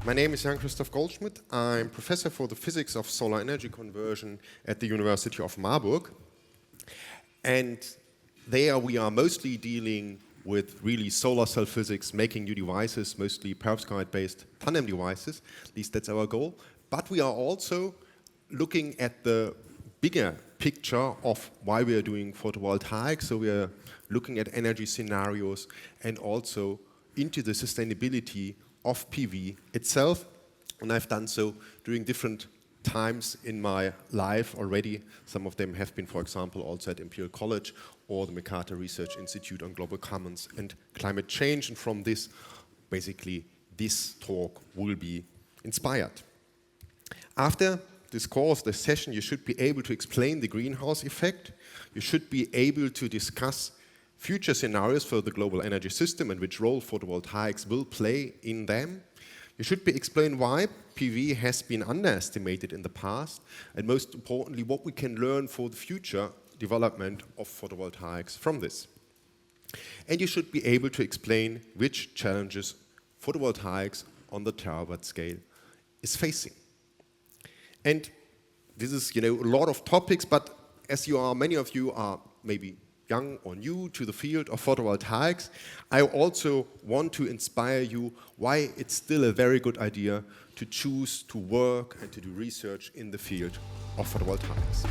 My name is Jan-Christoph Goldschmidt. I'm professor for the physics of solar energy conversion at the University of Marburg. And there we are mostly dealing with really solar cell physics, making new devices, mostly perovskite-based tandem devices. At least that's our goal. But we are also looking at the bigger picture of why we are doing photovoltaics. So we are looking at energy scenarios and also into the sustainability of PV itself. And I've done so during different times in my life already. Some of them have been, for example, also at Imperial College or the McCarter Research Institute on Global Commons and Climate Change. And from this, basically, this talk will be inspired. After this course, this session, you should be able to explain the greenhouse effect. You should be able to discuss future scenarios for the global energy system and which role photovoltaics will play in them. You should be explain why PV has been underestimated in the past, and most importantly, what we can learn for the future development of photovoltaics from this. And you should be able to explain which challenges photovoltaics on the terawatt scale is facing. And this is, a lot of topics, but as many of you are maybe young or new to the field of photovoltaics, I also want to inspire you why it's still a very good idea to choose to work and to do research in the field of photovoltaics.